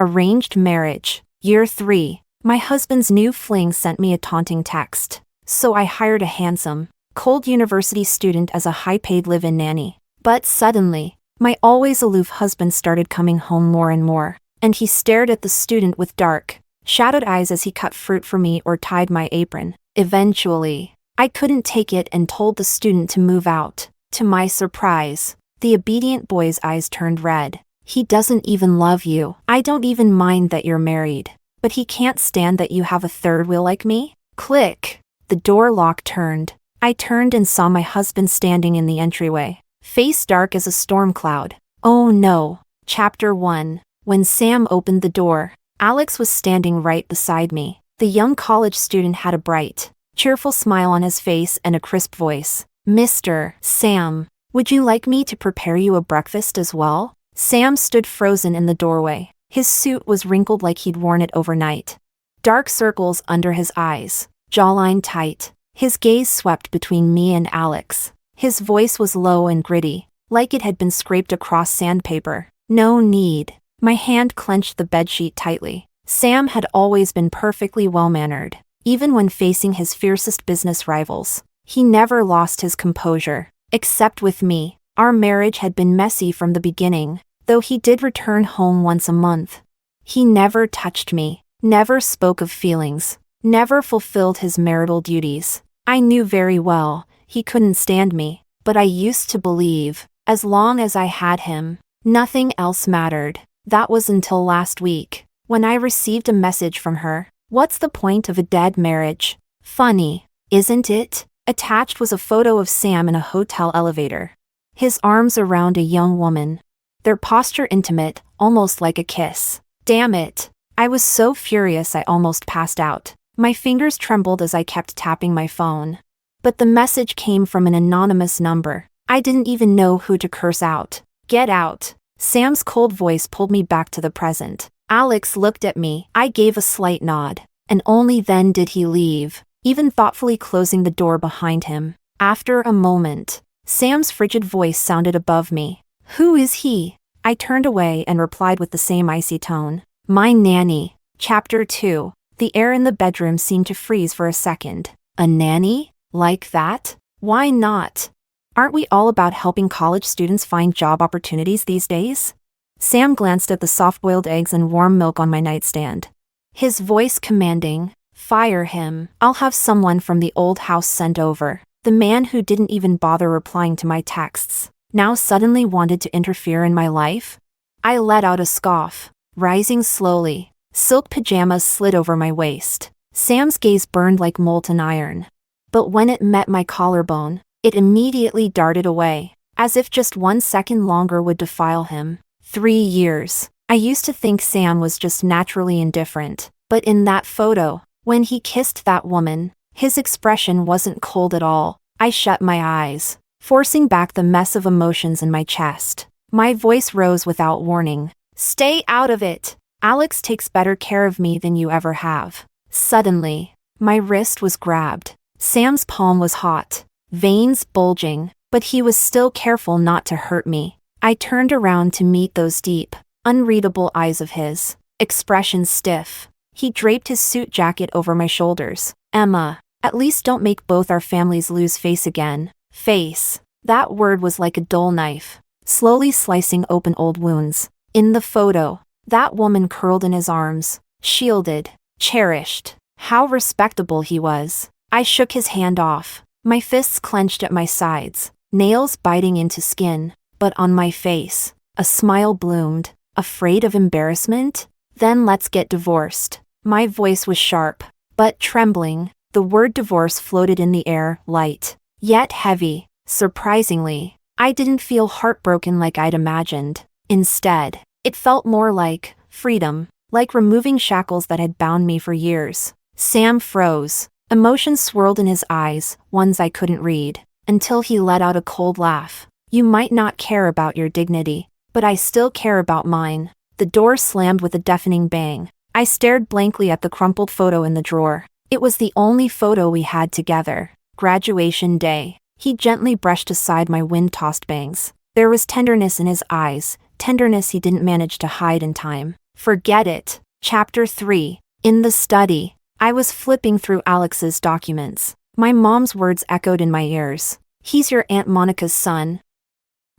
Arranged marriage. Year 3. My husband's new fling sent me a taunting text. So I hired a handsome, cold university student as a high-paid live-in nanny. But suddenly, my always-aloof husband started coming home more and more, and he stared at the student with dark, shadowed eyes as he cut fruit for me or tied my apron. Eventually, I couldn't take it and told the student to move out. To my surprise, the obedient boy's eyes turned red. He doesn't even love you. I don't even mind that you're married, but he can't stand that you have a third wheel like me? Click. The door lock turned. I turned and saw my husband standing in the entryway, face dark as a storm cloud. Oh no. Chapter 1. When Sam opened the door, Alex was standing right beside me. The young college student had a bright, cheerful smile on his face and a crisp voice. Mr. Sam, would you like me to prepare you a breakfast as well? Sam stood frozen in the doorway. His suit was wrinkled like he'd worn it overnight. Dark circles under his eyes, jawline tight. His gaze swept between me and Alex. His voice was low and gritty, like it had been scraped across sandpaper. No need. My hand clenched the bedsheet tightly. Sam had always been perfectly well-mannered, even when facing his fiercest business rivals. He never lost his composure, except with me. Our marriage had been messy from the beginning, though he did return home once a month. He never touched me, never spoke of feelings, never fulfilled his marital duties. I knew very well he couldn't stand me, but I used to believe, as long as I had him, nothing else mattered. That was until last week, when I received a message from her. What's the point of a dead marriage? Funny, isn't it? Attached was a photo of Sam in a hotel elevator, his arms around a young woman, their posture intimate, almost like a kiss. Damn it. I was so furious I almost passed out. My fingers trembled as I kept tapping my phone. But the message came from an anonymous number. I didn't even know who to curse out. Get out. Sam's cold voice pulled me back to the present. Alex looked at me. I gave a slight nod, and only then did he leave, even thoughtfully closing the door behind him. After a moment, Sam's frigid voice sounded above me. Who is he? I turned away and replied with the same icy tone. My nanny. Chapter 2. The air in the bedroom seemed to freeze for a second. A nanny? Like that? Why not? Aren't we all about helping college students find job opportunities these days? Sam glanced at the soft-boiled eggs and warm milk on my nightstand, his voice commanding. Fire him. I'll have someone from the old house sent over. The man who didn't even bother replying to my texts now suddenly wanted to interfere in my life? I let out a scoff. Rising slowly, silk pajamas slid over my waist. Sam's gaze burned like molten iron. But when it met my collarbone, it immediately darted away, as if just 1 second longer would defile him. 3 years. I used to think Sam was just naturally indifferent, but in that photo, when he kissed that woman, his expression wasn't cold at all. I shut my eyes, forcing back the mess of emotions in my chest. My voice rose without warning. Stay out of it. Alex takes better care of me than you ever have. Suddenly, my wrist was grabbed. Sam's palm was hot, veins bulging, but he was still careful not to hurt me. I turned around to meet those deep, unreadable eyes of his, expression stiff. He draped his suit jacket over my shoulders. Emma, at least don't make both our families lose face again. Face. That word was like a dull knife, slowly slicing open old wounds. In the photo, that woman curled in his arms, shielded, cherished. How respectable he was. I shook his hand off, my fists clenched at my sides, nails biting into skin. But on my face, a smile bloomed. Afraid of embarrassment? Then let's get divorced. My voice was sharp, but trembling. The word divorce floated in the air, light, yet heavy. Surprisingly, I didn't feel heartbroken like I'd imagined. Instead, it felt more like freedom, like removing shackles that had bound me for years. Sam froze. Emotions swirled in his eyes, ones I couldn't read, until he let out a cold laugh. You might not care about your dignity, but I still care about mine. The door slammed with a deafening bang. I stared blankly at the crumpled photo in the drawer. It was the only photo we had together. Graduation day. He gently brushed aside my wind-tossed bangs. There was tenderness in his eyes, tenderness he didn't manage to hide in time. Forget it. Chapter 3. In the study. I was flipping through Alex's documents. My mom's words echoed in my ears. He's your Aunt Monica's son.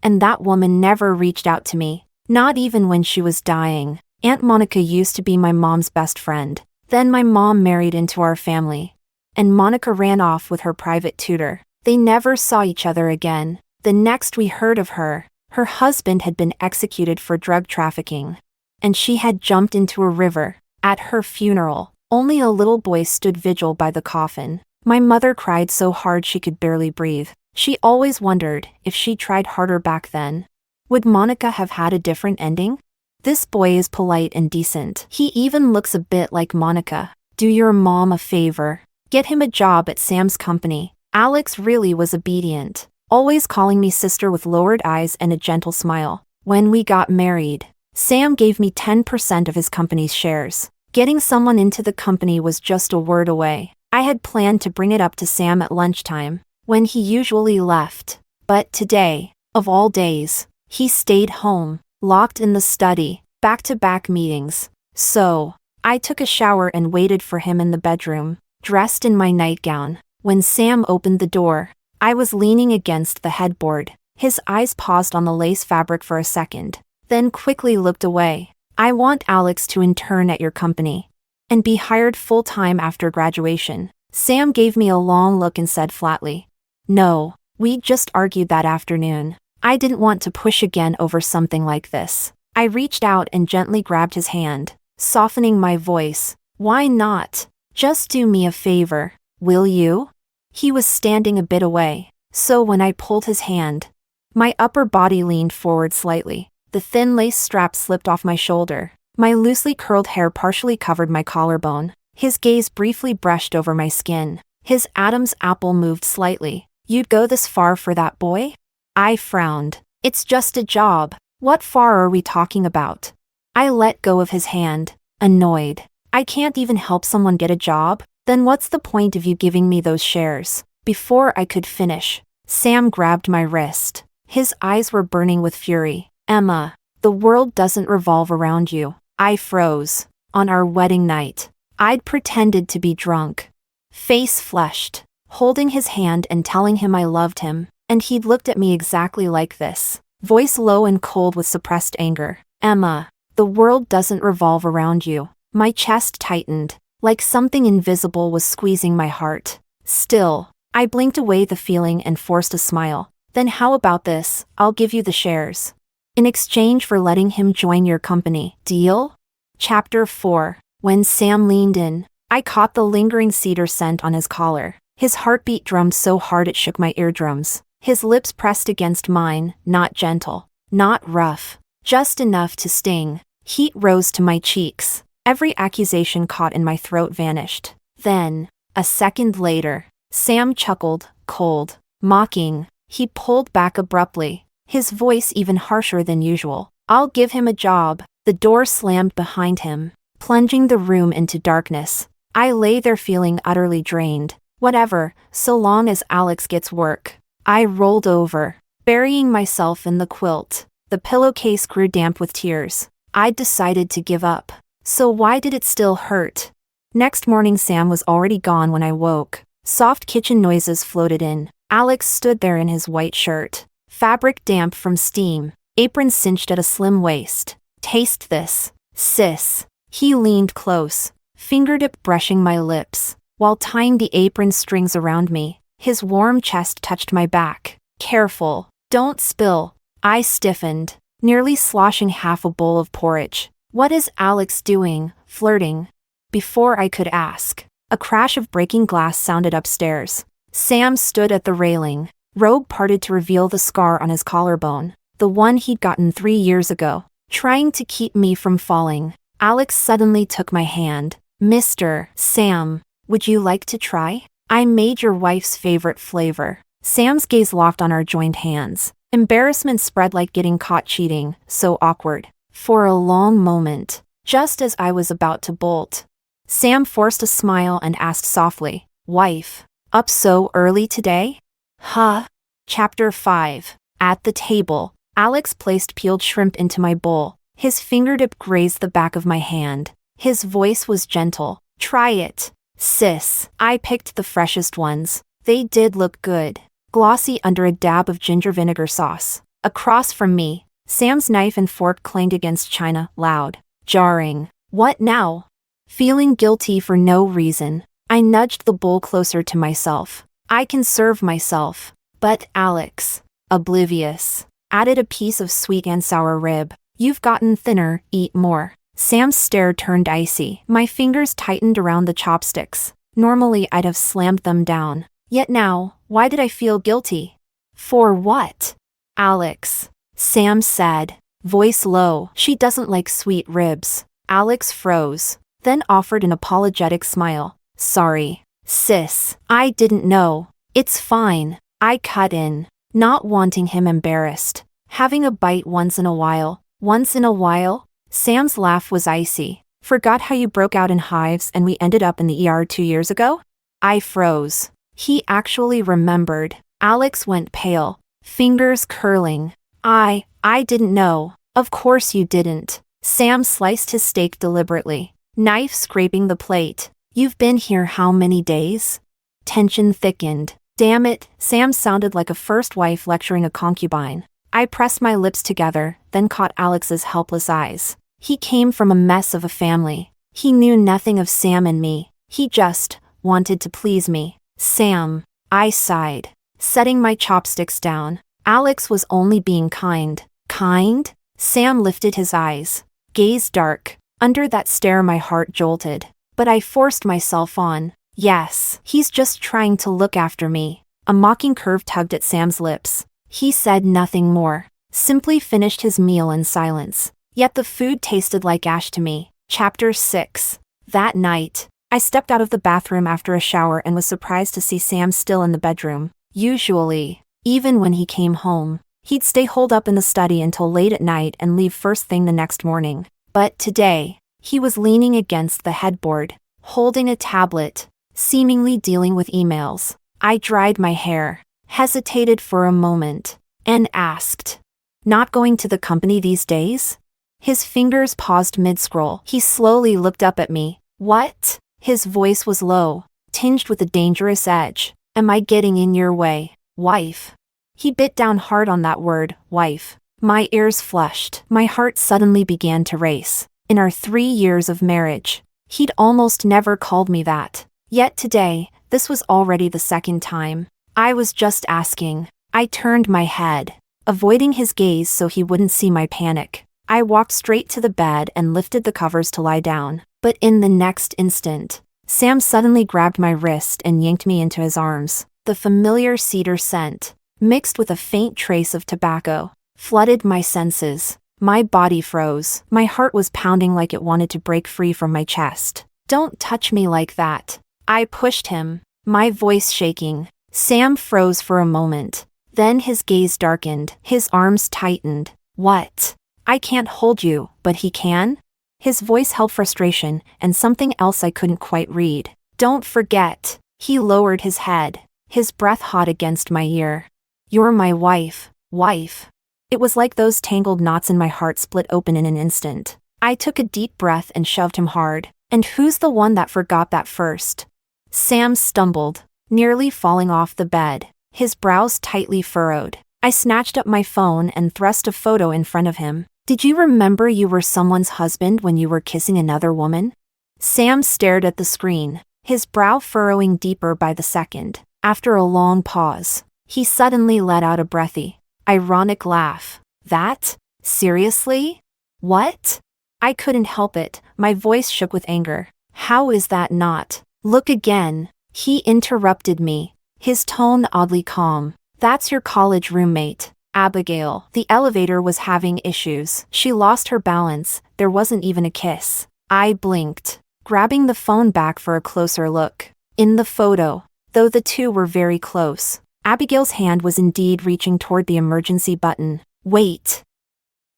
And that woman never reached out to me. Not even when she was dying. Aunt Monica used to be my mom's best friend. Then my mom married into our family. And Monica ran off with her private tutor. They never saw each other again. The next we heard of her, her husband had been executed for drug trafficking. And she had jumped into a river. At her funeral, only a little boy stood vigil by the coffin. My mother cried so hard she could barely breathe. She always wondered if she tried harder back then. Would Monica have had a different ending? This boy is polite and decent. He even looks a bit like Monica. Do your mom a favor. Get him a job at Sam's company. Alex really was obedient, always calling me sister with lowered eyes and a gentle smile. When we got married, Sam gave me 10% of his company's shares. Getting someone into the company was just a word away. I had planned to bring it up to Sam at lunchtime, when he usually left. But today, of all days, he stayed home, locked in the study, back-to-back meetings. So, I took a shower and waited for him in the bedroom, dressed in my nightgown. When Sam opened the door, I was leaning against the headboard. His eyes paused on the lace fabric for a second, then quickly looked away. I want Alex to intern at your company and be hired full-time after graduation. Sam gave me a long look and said flatly, "No, we just argued that afternoon." I didn't want to push again over something like this. I reached out and gently grabbed his hand, softening my voice. "Why not? Just do me a favor, will you?" He was standing a bit away, so when I pulled his hand, my upper body leaned forward slightly. The thin lace strap slipped off my shoulder. My loosely curled hair partially covered my collarbone. His gaze briefly brushed over my skin. His Adam's apple moved slightly. "You'd go this far for that boy?" I frowned. "It's just a job. What far are we talking about?" I let go of his hand, annoyed. "I can't even help someone get a job? Then what's the point of you giving me those shares?" Before I could finish, Sam grabbed my wrist. His eyes were burning with fury. "Emma, the world doesn't revolve around you." I froze. On our wedding night, I'd pretended to be drunk, face flushed, holding his hand and telling him I loved him, and he'd looked at me exactly like this, voice low and cold with suppressed anger. "Emma, the world doesn't revolve around you." My chest tightened, like something invisible was squeezing my heart. Still, I blinked away the feeling and forced a smile. "Then how about this? I'll give you the shares in exchange for letting him join your company. Deal?" Chapter 4. When Sam leaned in, I caught the lingering cedar scent on his collar. His heartbeat drummed so hard it shook my eardrums. His lips pressed against mine, not gentle, not rough, just enough to sting. Heat rose to my cheeks. Every accusation caught in my throat vanished. Then, a second later, Sam chuckled, cold, mocking. He pulled back abruptly, his voice even harsher than usual. "I'll give him a job." The door slammed behind him, plunging the room into darkness. I lay there feeling utterly drained. Whatever, so long as Alex gets work. I rolled over, burying myself in the quilt. The pillowcase grew damp with tears. I'd decided to give up. So why did it still hurt? Next morning Sam was already gone when I woke. Soft kitchen noises floated in. Alex stood there in his white shirt, fabric damp from steam, apron cinched at a slim waist. "Taste this, sis." He leaned close, fingertip brushing my lips, while tying the apron strings around me. His warm chest touched my back. "Careful, don't spill." I stiffened, nearly sloshing half a bowl of porridge. What is Alex doing? Flirting? Before I could ask, a crash of breaking glass sounded upstairs. Sam stood at the railing, robe parted to reveal the scar on his collarbone, the one he'd gotten 3 years ago, trying to keep me from falling. Alex suddenly took my hand. "Mr. Sam, would you like to try? I made your wife's favorite flavor." Sam's gaze locked on our joined hands. Embarrassment spread like getting caught cheating, so awkward. For a long moment, just as I was about to bolt, Sam forced a smile and asked softly, "Wife, up so early today?" "Huh?" Chapter 5. At the table, Alex placed peeled shrimp into my bowl, His fingertip grazed the back of my hand. His voice was gentle. Try it, sis. I picked the freshest ones. They did look good. Glossy under a dab of ginger vinegar sauce. Across from me, Sam's knife and fork clanged against china, loud, jarring. What now? Feeling guilty for no reason, I nudged the bowl closer to myself. I can serve myself. But Alex, oblivious, added a piece of sweet and sour rib. You've gotten thinner, eat more. Sam's stare turned icy. My fingers tightened around the chopsticks. Normally I'd have slammed them down. Yet now, why did I feel guilty? For what? Alex, Sam said, voice low. She doesn't like sweet ribs. Alex froze, then offered an apologetic smile. Sorry, sis, I didn't know. It's fine. I cut in, not wanting him embarrassed. Having a bite once in a while. Once in a while? Sam's laugh was icy. Forgot how you broke out in hives and we ended up in the ER 2 years ago? I froze. He actually remembered. Alex went pale, fingers curling. I didn't know. Of course you didn't. Sam sliced his steak deliberately, knife scraping the plate. You've been here how many days? Tension thickened. Damn it, Sam sounded like a first wife lecturing a concubine. I pressed my lips together, then caught Alex's helpless eyes. He came from a mess of a family. He knew nothing of Sam and me. He just wanted to please me. Sam, I sighed, setting my chopsticks down. Alex was only being kind. Kind? Sam lifted his eyes, gaze dark. Under that stare my heart jolted. But I forced myself on. Yes, he's just trying to look after me. A mocking curve tugged at Sam's lips. He said nothing more, simply finished his meal in silence. Yet the food tasted like ash to me. Chapter 6. That night, I stepped out of the bathroom after a shower and was surprised to see Sam still in the bedroom. Usually, even when he came home, he'd stay holed up in the study until late at night and leave first thing the next morning. But today, he was leaning against the headboard, holding a tablet, seemingly dealing with emails. I dried my hair, hesitated for a moment, and asked, "Not going to the company these days?" His fingers paused mid-scroll. He slowly looked up at me. What? His voice was low, tinged with a dangerous edge. Am I getting in your way, wife? He bit down hard on that word, wife. My ears flushed. My heart suddenly began to race. In our 3 years of marriage, he'd almost never called me that. Yet today, this was already the second time. I was just asking. I turned my head, avoiding his gaze so he wouldn't see my panic. I walked straight to the bed and lifted the covers to lie down. But in the next instant, Sam suddenly grabbed my wrist and yanked me into his arms. The familiar cedar scent, mixed with a faint trace of tobacco, flooded my senses. My body froze. My heart was pounding like it wanted to break free from my chest. Don't touch me like that. I pushed him, my voice shaking. Sam froze for a moment. Then his gaze darkened. His arms tightened. What? I can't hold you, but he can? His voice held frustration and something else I couldn't quite read. Don't forget. He lowered his head, his breath hot against my ear. You're my wife, wife. It was like those tangled knots in my heart split open in an instant. I took a deep breath and shoved him hard. And who's the one that forgot that first? Sam stumbled, nearly falling off the bed, his brows tightly furrowed. I snatched up my phone and thrust a photo in front of him. Did you remember you were someone's husband when you were kissing another woman? Sam stared at the screen, his brow furrowing deeper by the second. After a long pause, he suddenly let out a breathy, ironic laugh. That? Seriously? What? I couldn't help it, my voice shook with anger. How is that not? Look again. He interrupted me, his tone oddly calm. That's your college roommate, Abigail. The elevator was having issues. She lost her balance. There wasn't even a kiss. I blinked, grabbing the phone back for a closer look. In the photo, though the two were very close, Abigail's hand was indeed reaching toward the emergency button. Wait.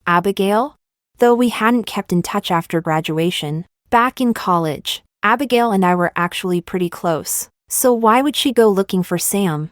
Abigail? Though we hadn't kept in touch after graduation, back in college, Abigail and I were actually pretty close. So why would she go looking for Sam?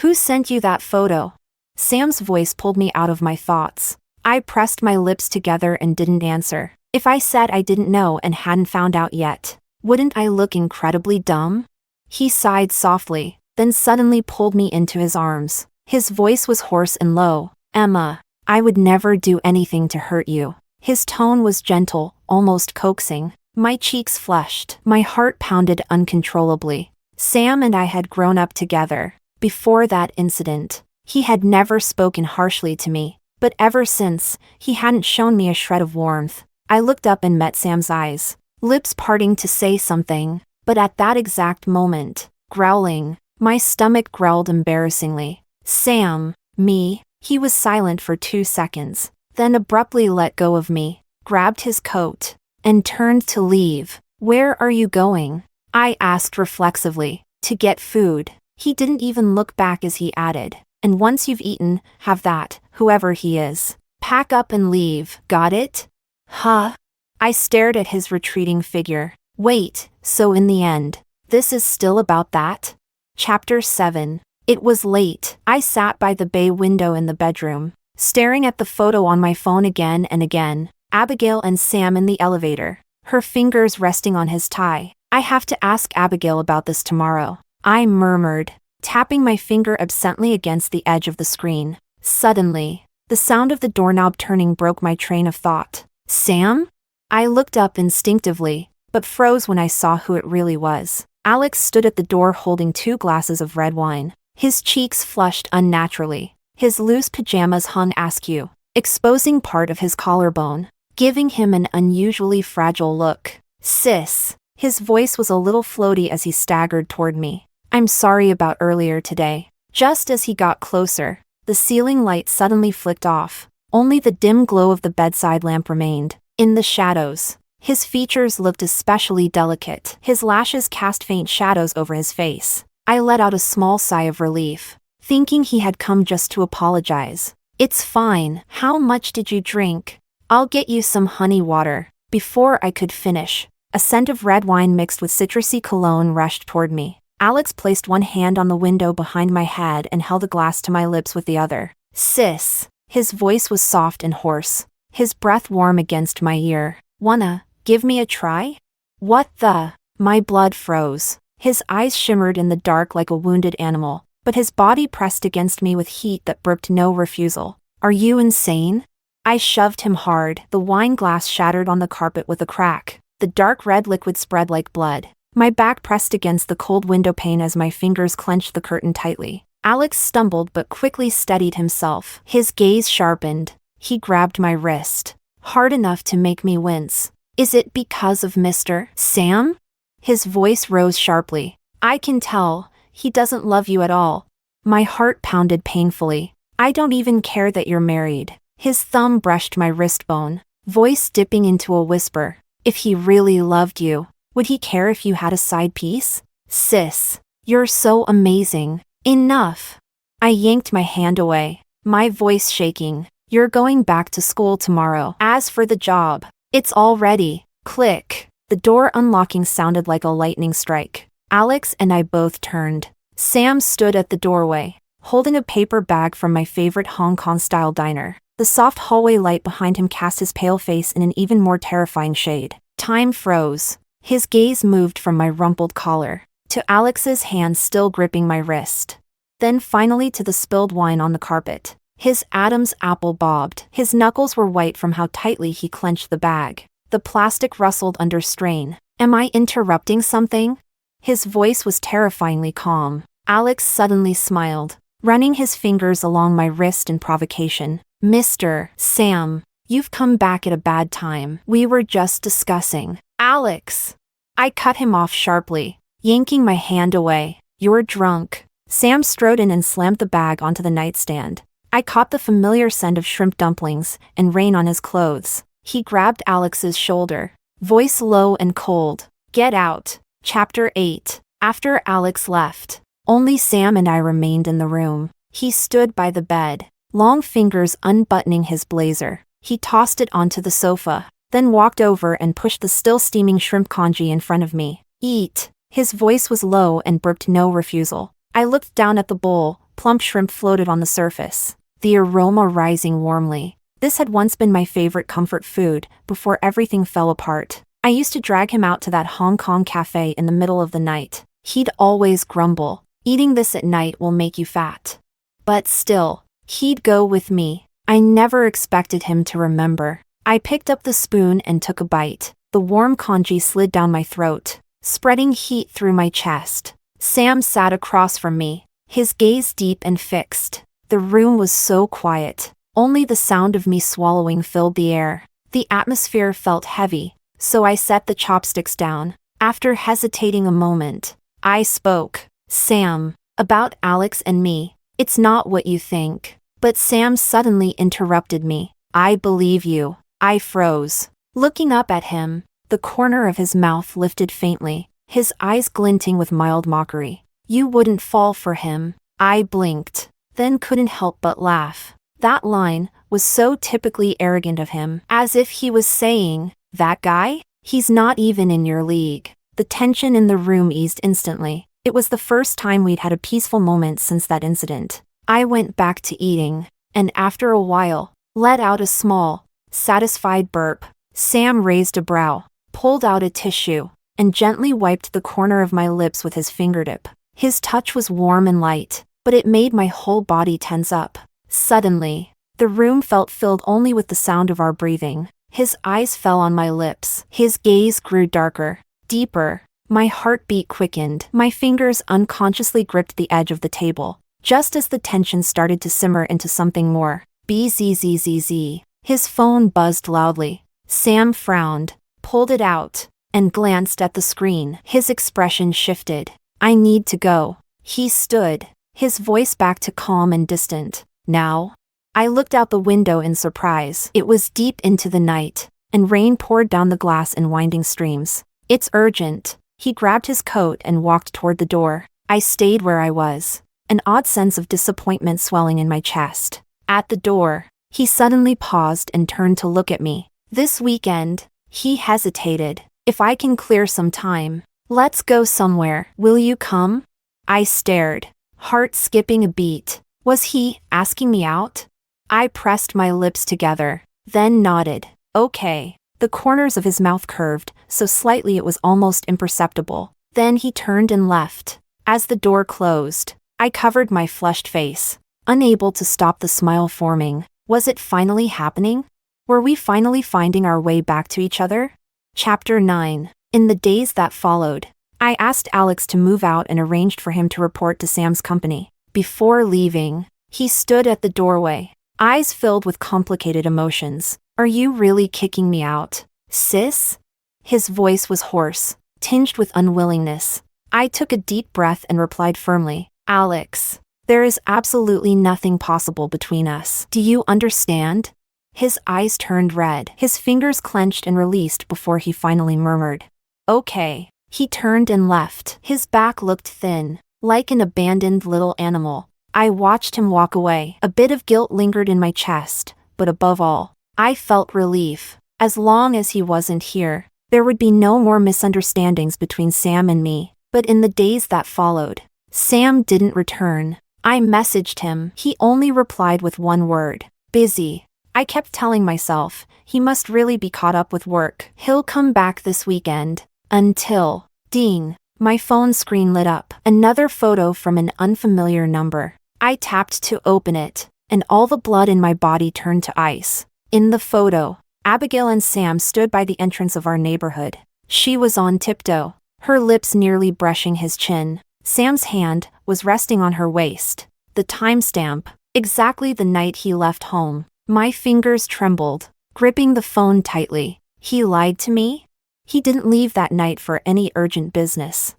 Who sent you that photo? Sam's voice pulled me out of my thoughts. I pressed my lips together and didn't answer. If I said I didn't know and hadn't found out yet, wouldn't I look incredibly dumb? He sighed softly, then suddenly pulled me into his arms. His voice was hoarse and low. Emma, I would never do anything to hurt you. His tone was gentle, almost coaxing. My cheeks flushed. My heart pounded uncontrollably. Sam and I had grown up together. Before that incident, he had never spoken harshly to me, but ever since, he hadn't shown me a shred of warmth. I looked up and met Sam's eyes, lips parting to say something, but at that exact moment, growling, my stomach growled embarrassingly. Sam, me. He was silent for 2 seconds, then abruptly let go of me, grabbed his coat, and turned to leave. Where are you going? I asked reflexively. To get food. He didn't even look back as he added, and once you've eaten, have that, whoever he is. Pack up and leave, got it? Huh? I stared at his retreating figure. Wait, so in the end, this is still about that? Chapter 7. It was late. I sat by the bay window in the bedroom, staring at the photo on my phone again and again. Abigail and Sam in the elevator, her fingers resting on his tie. I have to ask Abigail about this tomorrow, I murmured, tapping my finger absently against the edge of the screen. Suddenly, the sound of the doorknob turning broke my train of thought. Sam? I looked up instinctively, but froze when I saw who it really was. Alex stood at the door holding 2 glasses of red wine. His cheeks flushed unnaturally. His loose pajamas hung askew, exposing part of his collarbone, giving him an unusually fragile look. Sis. His voice was a little floaty as he staggered toward me. I'm sorry about earlier today. Just as he got closer, the ceiling light suddenly flicked off. Only the dim glow of the bedside lamp remained. In the shadows, his features looked especially delicate. His lashes cast faint shadows over his face. I let out a small sigh of relief, thinking he had come just to apologize. It's fine. How much did you drink? I'll get you some honey water. Before I could finish, a scent of red wine mixed with citrusy cologne rushed toward me. Alex placed one hand on the window behind my head and held a glass to my lips with the other. Sis. His voice was soft and hoarse, his breath warm against my ear. Wanna give me a try? What the? My blood froze. His eyes shimmered in the dark like a wounded animal, but his body pressed against me with heat that brooked no refusal. Are you insane? I shoved him hard. The wine glass shattered on the carpet with a crack. The dark red liquid spread like blood. My back pressed against the cold window pane as my fingers clenched the curtain tightly. Alex stumbled but quickly steadied himself. His gaze sharpened. He grabbed my wrist, hard enough to make me wince. Is it because of Mr. Sam? His voice rose sharply. I can tell, he doesn't love you at all. My heart pounded painfully. I don't even care that you're married. His thumb brushed my wrist bone, voice dipping into a whisper. If he really loved you, would he care if you had a side piece? Sis, you're so amazing. Enough. I yanked my hand away, my voice shaking. You're going back to school tomorrow. As for the job, it's all ready. Click. The door unlocking sounded like a lightning strike. Alex and I both turned. Sam stood at the doorway, holding a paper bag from my favorite Hong Kong-style diner. The soft hallway light behind him cast his pale face in an even more terrifying shade. Time froze. His gaze moved from my rumpled collar to Alex's hand still gripping my wrist, then finally to the spilled wine on the carpet. His Adam's apple bobbed. His knuckles were white from how tightly he clenched the bag. The plastic rustled under strain. Am I interrupting something? His voice was terrifyingly calm. Alex suddenly smiled, running his fingers along my wrist in provocation. Mr. Sam, you've come back at a bad time. We were just discussing. Alex! I cut him off sharply, yanking my hand away. You're drunk. Sam strode in and slammed the bag onto the nightstand. I caught the familiar scent of shrimp dumplings and rain on his clothes. He grabbed Alex's shoulder, voice low and cold. Get out. Chapter 8. After Alex left, only Sam and I remained in the room. He stood by the bed, long fingers unbuttoning his blazer. He tossed it onto the sofa, then walked over and pushed the still steaming shrimp congee in front of me. Eat. His voice was low and brooked no refusal. I looked down at the bowl. Plump shrimp floated on the surface, the aroma rising warmly. This had once been my favorite comfort food, before everything fell apart. I used to drag him out to that Hong Kong cafe in the middle of the night. He'd always grumble, "Eating this at night will make you fat." But still, he'd go with me. I never expected him to remember. I picked up the spoon and took a bite. The warm congee slid down my throat, spreading heat through my chest. Sam sat across from me, his gaze deep and fixed. The room was so quiet. Only the sound of me swallowing filled the air. The atmosphere felt heavy, so I set the chopsticks down. After hesitating a moment, I spoke. "Sam, about Alex and me, it's not what you think." But Sam suddenly interrupted me. "I believe you." I froze. Looking up at him, the corner of his mouth lifted faintly, his eyes glinting with mild mockery. "You wouldn't fall for him." I blinked, then couldn't help but laugh. That line was so typically arrogant of him, as if he was saying, "That guy? He's not even in your league." The tension in the room eased instantly. It was the first time we'd had a peaceful moment since that incident. I went back to eating, and after a while, let out a small, satisfied burp. Sam raised a brow, pulled out a tissue, and gently wiped the corner of my lips with his fingertip. His touch was warm and light, but it made my whole body tense up. Suddenly, the room felt filled only with the sound of our breathing. His eyes fell on my lips. His gaze grew darker, deeper. My heartbeat quickened. My fingers unconsciously gripped the edge of the table, just as the tension started to simmer into something more. Bzzz. His phone buzzed loudly. Sam frowned, pulled it out, and glanced at the screen. His expression shifted. "I need to go." He stood, his voice back to calm and distant. "Now?" I looked out the window in surprise. It was deep into the night, and rain poured down the glass in winding streams. "It's urgent." He grabbed his coat and walked toward the door. I stayed where I was, an odd sense of disappointment swelling in my chest. At the door, he suddenly paused and turned to look at me. "This weekend," he hesitated. "If I can clear some time, let's go somewhere. Will you come?" I stared, heart skipping a beat. Was he asking me out? I pressed my lips together, then nodded. "Okay." The corners of his mouth curved, so slightly it was almost imperceptible. Then he turned and left. As the door closed, I covered my flushed face, unable to stop the smile forming. Was it finally happening? Were we finally finding our way back to each other? Chapter 9. In the days that followed, I asked Alex to move out and arranged for him to report to Sam's company. Before leaving, he stood at the doorway, eyes filled with complicated emotions. "Are you really kicking me out, sis?" His voice was hoarse, tinged with unwillingness. I took a deep breath and replied firmly, "Alex, there is absolutely nothing possible between us. Do you understand?" His eyes turned red, his fingers clenched and released before he finally murmured, "Okay." He turned and left. His back looked thin, like an abandoned little animal. I watched him walk away. A bit of guilt lingered in my chest, but above all, I felt relief. As long as he wasn't here, there would be no more misunderstandings between Sam and me. But in the days that followed, Sam didn't return. I messaged him. He only replied with one word, "Busy." I kept telling myself, he must really be caught up with work. He'll come back this weekend. Until, ding, my phone screen lit up. Another photo from an unfamiliar number. I tapped to open it, and all the blood in my body turned to ice. In the photo, Abigail and Sam stood by the entrance of our neighborhood. She was on tiptoe, her lips nearly brushing his chin. Sam's hand was resting on her waist. The timestamp, exactly the night he left home. My fingers trembled, gripping the phone tightly. He lied to me? He didn't leave that night for any urgent business.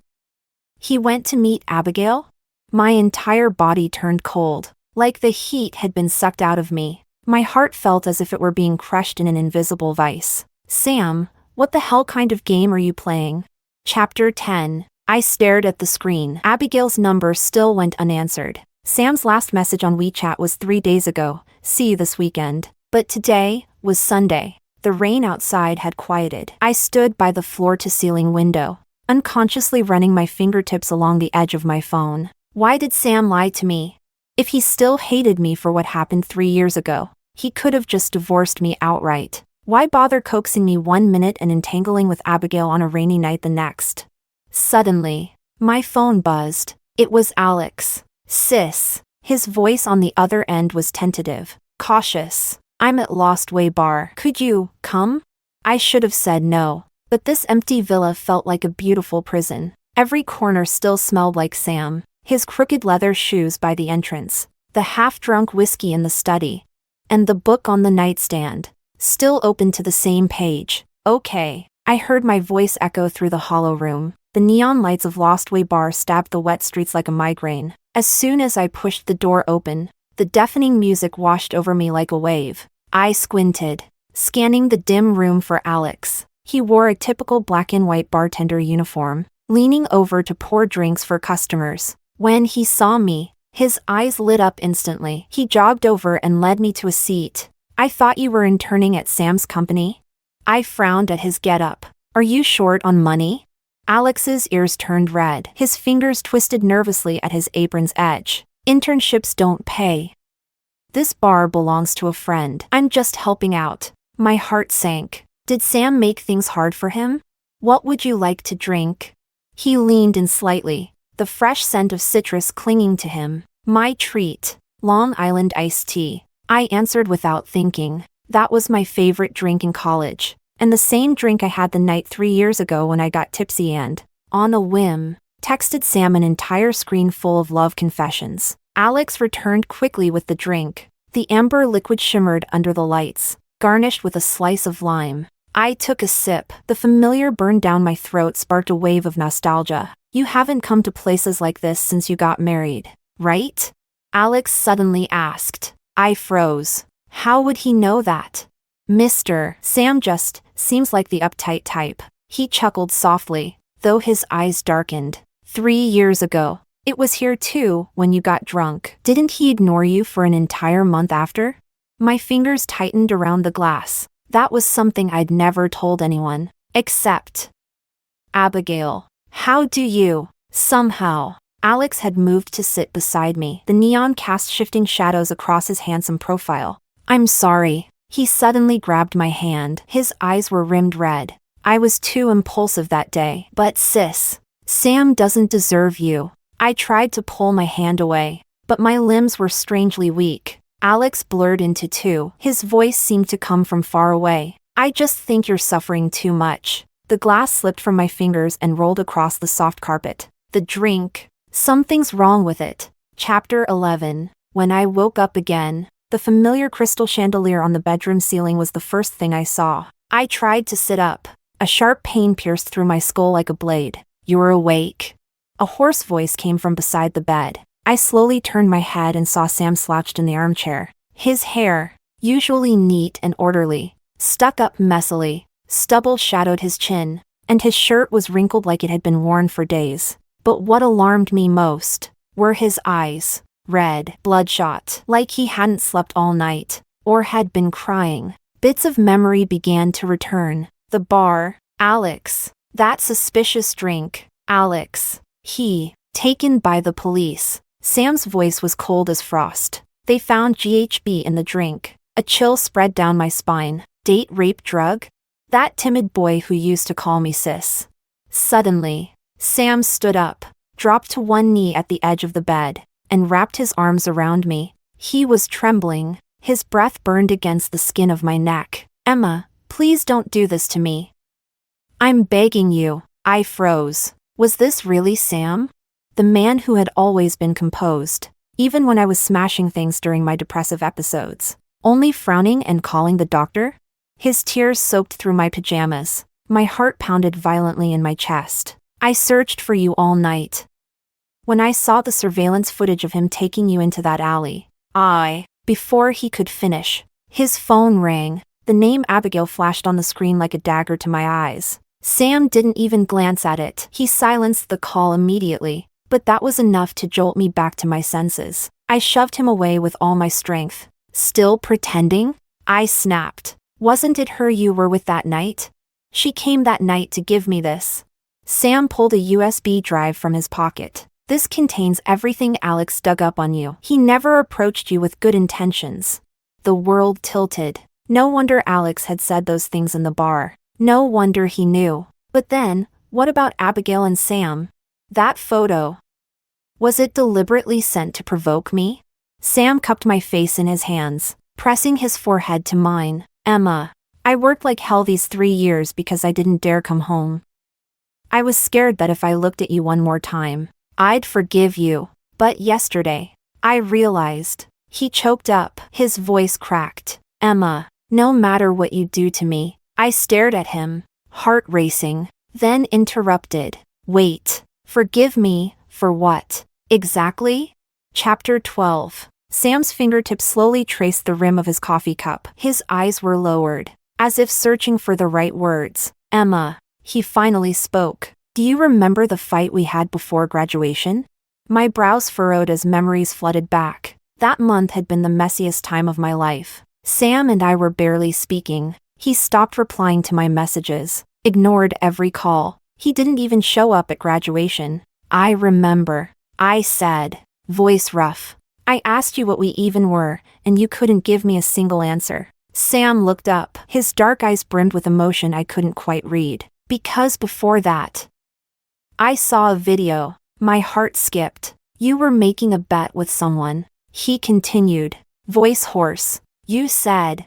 He went to meet Abigail? My entire body turned cold, like the heat had been sucked out of me. My heart felt as if it were being crushed in an invisible vice. "Sam, what the hell kind of game are you playing?" Chapter 10. I stared at the screen. Abigail's number still went unanswered. Sam's last message on WeChat was 3 days ago, "See you this weekend." But today was Sunday. The rain outside had quieted. I stood by the floor-to-ceiling window, unconsciously running my fingertips along the edge of my phone. Why did Sam lie to me? If he still hated me for what happened 3 years ago, He could have just divorced me outright. Why bother coaxing me 1 minute and entangling with Abigail on a rainy night the next? Suddenly, my phone buzzed. It was Alex. Sis. His voice on the other end was tentative, cautious. I'm at Lost Way Bar. Could you come? I should have said no. But this empty villa felt like a beautiful prison. Every corner still smelled like Sam, his crooked leather shoes by the entrance, the half-drunk whiskey in the study, and the book on the nightstand, still open to the same page. Okay. I heard my voice echo through the hollow room. The neon lights of Lost Way Bar stabbed the wet streets like a migraine. As soon as I pushed the door open, the deafening music washed over me like a wave. I squinted, scanning the dim room for Alex. He wore a typical black and white bartender uniform, leaning over to pour drinks for customers. When he saw me, his eyes lit up instantly. He jogged over and led me to a seat. I thought you were interning at Sam's company? I frowned at his getup. Are you short on money? Alex's ears turned red. His fingers twisted nervously at his apron's edge. Internships don't pay. This bar belongs to a friend. I'm just helping out. My heart sank. Did Sam make things hard for him? What would you like to drink? He leaned in slightly, the fresh scent of citrus clinging to him. My treat. Long Island iced tea. I answered without thinking. That was my favorite drink in college. And the same drink I had the night 3 years ago when I got tipsy and, on a whim, texted Sam an entire screen full of love confessions. Alex returned quickly with the drink. The amber liquid shimmered under the lights, garnished with a slice of lime. I took a sip. The familiar burn down my throat sparked a wave of nostalgia. You haven't come to places like this since you got married, right? Alex suddenly asked. I froze. How would he know that? Mr. Sam just seems like the uptight type. He chuckled softly, though his eyes darkened. 3 years ago. It was here too, when you got drunk. Didn't he ignore you for an entire month after? My fingers tightened around the glass. That was something I'd never told anyone. Except Abigail. How do you? Somehow. Alex had moved to sit beside me. The neon cast shifting shadows across his handsome profile. I'm sorry. He suddenly grabbed my hand. His eyes were rimmed red. I was too impulsive that day. But sis, Sam doesn't deserve you. I tried to pull my hand away, but my limbs were strangely weak. Alex blurred into two. His voice seemed to come from far away. I just think you're suffering too much. The glass slipped from my fingers and rolled across the soft carpet. The drink. Something's wrong with it. Chapter 11. When I woke up again, the familiar crystal chandelier on the bedroom ceiling was the first thing I saw. I tried to sit up. A sharp pain pierced through my skull like a blade. You're awake? A hoarse voice came from beside the bed. I slowly turned my head and saw Sam slouched in the armchair. His hair, usually neat and orderly, stuck up messily. Stubble shadowed his chin, and his shirt was wrinkled like it had been worn for days. But what alarmed me most were his eyes. Red, bloodshot, like he hadn't slept all night, or had been crying. Bits of memory began to return. The bar, Alex, that suspicious drink, Alex, he, taken by the police. Sam's voice was cold as frost. They found GHB in the drink. A chill spread down my spine. Date rape drug? That timid boy who used to call me sis. Suddenly, Sam stood up, dropped to one knee at the edge of the bed, and wrapped his arms around me. He was trembling. His breath burned against the skin of my neck. Emma, please don't do this to me. I'm begging you. I froze. Was this really Sam? The man who had always been composed, even when I was smashing things during my depressive episodes, only frowning and calling the doctor? His tears soaked through my pajamas. My heart pounded violently in my chest. I searched for you all night. When I saw the surveillance footage of him taking you into that alley, before he could finish, his phone rang. The name Abigail flashed on the screen like a dagger to my eyes. Sam didn't even glance at it. He silenced the call immediately, but that was enough to jolt me back to my senses. I shoved him away with all my strength. Still pretending? I snapped. Wasn't it her you were with that night? She came that night to give me this. Sam pulled a USB drive from his pocket. This contains everything Alex dug up on you. He never approached you with good intentions. The world tilted. No wonder Alex had said those things in the bar. No wonder he knew. But then, what about Abigail and Sam? That photo. Was it deliberately sent to provoke me? Sam cupped my face in his hands, pressing his forehead to mine. Emma, I worked like hell these 3 years because I didn't dare come home. I was scared that if I looked at you one more time, I'd forgive you. But yesterday, I realized. He choked up, his voice cracked. Emma, no matter what you do to me. I stared at him, heart racing, then interrupted. Wait, forgive me, for what? Exactly? Chapter 12. Sam's fingertips slowly traced the rim of his coffee cup. His eyes were lowered, as if searching for the right words. Emma, he finally spoke. Do you remember the fight we had before graduation? My brows furrowed as memories flooded back. That month had been the messiest time of my life. Sam and I were barely speaking. He stopped replying to my messages, ignored every call. He didn't even show up at graduation. I remember. I said, voice rough. I asked you what we even were, and you couldn't give me a single answer. Sam looked up, his dark eyes brimmed with emotion I couldn't quite read. Because before that, I saw a video. My heart skipped. You were making a bet with someone. He continued, voice hoarse. You said,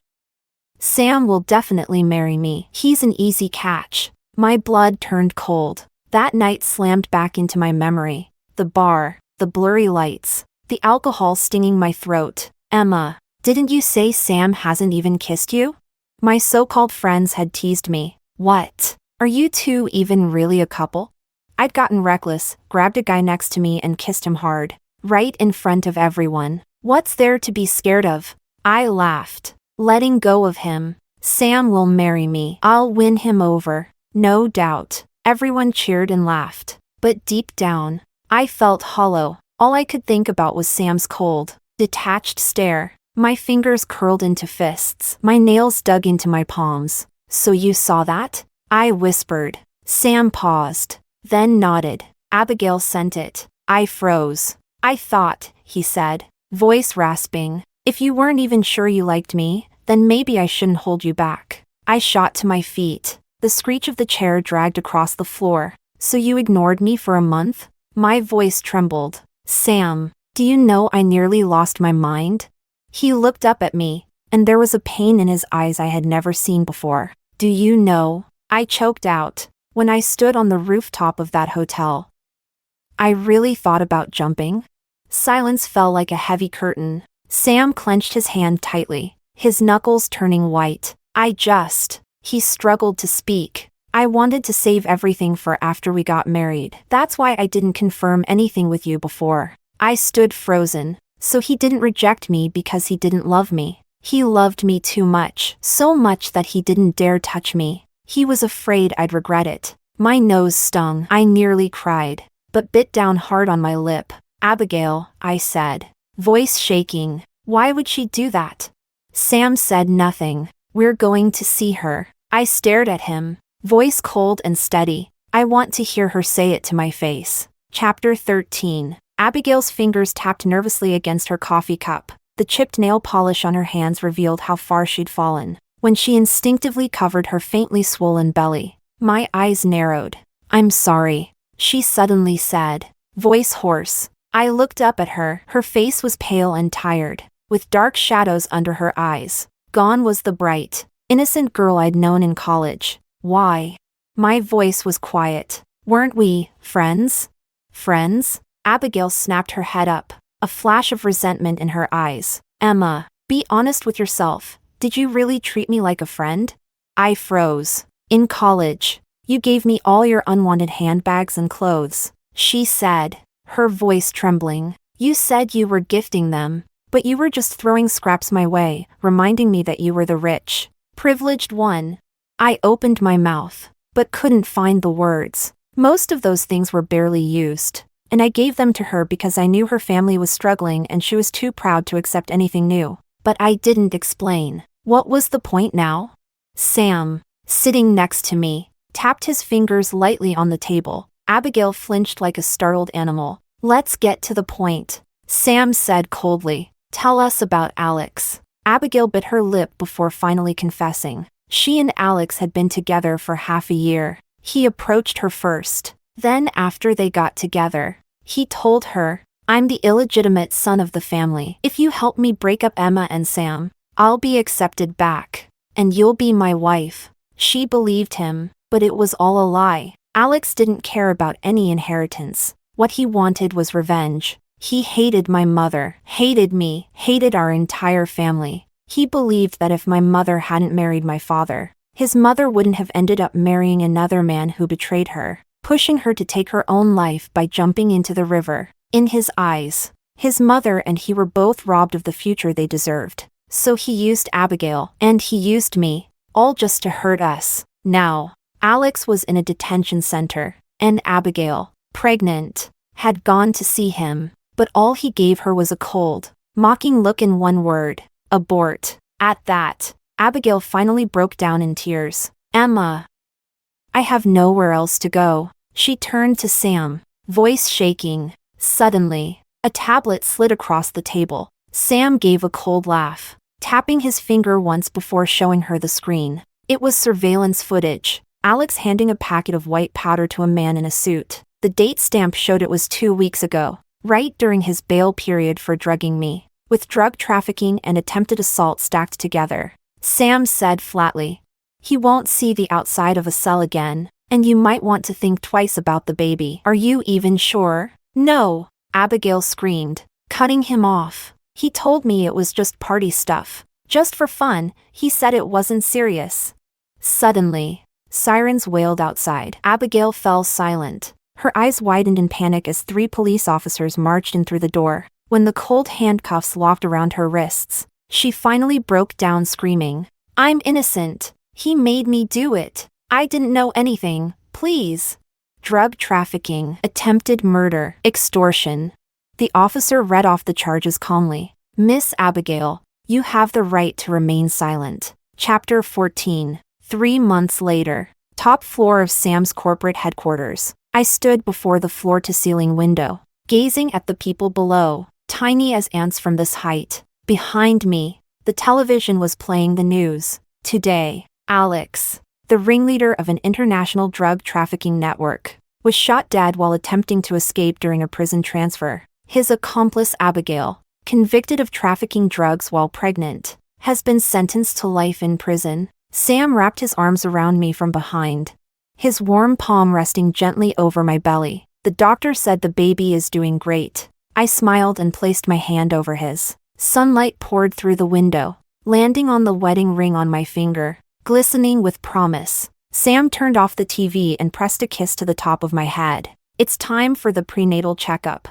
Sam will definitely marry me. He's an easy catch. My blood turned cold. That night slammed back into my memory. The bar, the blurry lights, the alcohol stinging my throat. Emma, didn't you say Sam hasn't even kissed you? My so-called friends had teased me. What? Are you two even really a couple? I'd gotten reckless, grabbed a guy next to me and kissed him hard, right in front of everyone. What's there to be scared of? I laughed, letting go of him. Sam will marry me. I'll win him over. No doubt. Everyone cheered and laughed. But deep down, I felt hollow. All I could think about was Sam's cold, detached stare. My fingers curled into fists. My nails dug into my palms. So you saw that? I whispered. Sam paused, then nodded. Abigail sent it. I froze. I thought, he said, voice rasping, if you weren't even sure you liked me, then maybe I shouldn't hold you back. I shot to my feet. The screech of the chair dragged across the floor. So you ignored me for a month? My voice trembled. Sam, do you know I nearly lost my mind? He looked up at me, and there was a pain in his eyes I had never seen before. Do you know? I choked out. When I stood on the rooftop of that hotel, I really thought about jumping. Silence fell like a heavy curtain. Sam clenched his hand tightly, his knuckles turning white. He struggled to speak. I wanted to save everything for after we got married. That's why I didn't confirm anything with you before. I stood frozen. So he didn't reject me because he didn't love me. He loved me too much, so much that he didn't dare touch me. He was afraid I'd regret it. My nose stung. I nearly cried, but bit down hard on my lip. Abigail, I said, voice shaking. Why would she do that? Sam said nothing. We're going to see her. I stared at him, voice cold and steady. I want to hear her say it to my face. Chapter 13. Abigail's fingers tapped nervously against her coffee cup. The chipped nail polish on her hands revealed how far she'd fallen. When she instinctively covered her faintly swollen belly, my eyes narrowed. I'm sorry, she suddenly said, voice hoarse. I looked up at her. Her face was pale and tired, with dark shadows under her eyes. Gone was the bright, innocent girl I'd known in college. Why? My voice was quiet. Weren't we friends? Friends? Abigail snapped her head up, a flash of resentment in her eyes. Emma, be honest with yourself. Did you really treat me like a friend? I froze. In college, you gave me all your unwanted handbags and clothes, she said, her voice trembling. You said you were gifting them, but you were just throwing scraps my way, reminding me that you were the rich, privileged one. I opened my mouth, but couldn't find the words. Most of those things were barely used, and I gave them to her because I knew her family was struggling and she was too proud to accept anything new. But I didn't explain. What was the point now? Sam, sitting next to me, tapped his fingers lightly on the table. Abigail flinched like a startled animal. Let's get to the point, Sam said coldly. Tell us about Alex. Abigail bit her lip before finally confessing. She and Alex had been together for half a year. He approached her first. Then after they got together, he told her, "I'm the illegitimate son of the family. If you help me break up Emma and Sam, I'll be accepted back. And you'll be my wife." She believed him, but it was all a lie. Alex didn't care about any inheritance. What he wanted was revenge. He hated my mother, hated me, hated our entire family. He believed that if my mother hadn't married my father, his mother wouldn't have ended up marrying another man who betrayed her, pushing her to take her own life by jumping into the river. In his eyes, his mother and he were both robbed of the future they deserved. So he used Abigail, and he used me, all just to hurt us. Now, Alex was in a detention center, and Abigail, pregnant, had gone to see him, but all he gave her was a cold, mocking look and one word: abort. At that, Abigail finally broke down in tears. "Emma, I have nowhere else to go." She turned to Sam, voice shaking. Suddenly, a tablet slid across the table. Sam gave a cold laugh, tapping his finger once before showing her the screen. It was surveillance footage. Alex handing a packet of white powder to a man in a suit. The date stamp showed it was 2 weeks ago, right during his bail period for drugging me. With drug trafficking and attempted assault stacked together, Sam said flatly, "He won't see the outside of a cell again, and you might want to think twice about the baby." "Are you even sure?" "No," Abigail screamed, cutting him off. "He told me it was just party stuff. Just for fun. He said it wasn't serious." Suddenly, sirens wailed outside. Abigail fell silent. Her eyes widened in panic as 3 police officers marched in through the door. When the cold handcuffs locked around her wrists, she finally broke down screaming, "I'm innocent. He made me do it. I didn't know anything. Please." Drug trafficking, attempted murder, extortion. The officer read off the charges calmly. "Miss Abigail, you have the right to remain silent." Chapter 14. 3 months later. Top floor of Sam's corporate headquarters. I stood before the floor-to-ceiling window, gazing at the people below, tiny as ants from this height. Behind me, the television was playing the news. Today, Alex, the ringleader of an international drug trafficking network, was shot dead while attempting to escape during a prison transfer. His accomplice Abigail, convicted of trafficking drugs while pregnant, has been sentenced to life in prison. Sam wrapped his arms around me from behind, his warm palm resting gently over my belly. "The doctor said the baby is doing great." I smiled and placed my hand over his. Sunlight poured through the window, landing on the wedding ring on my finger, glistening with promise. Sam turned off the TV and pressed a kiss to the top of my head. "It's time for the prenatal checkup."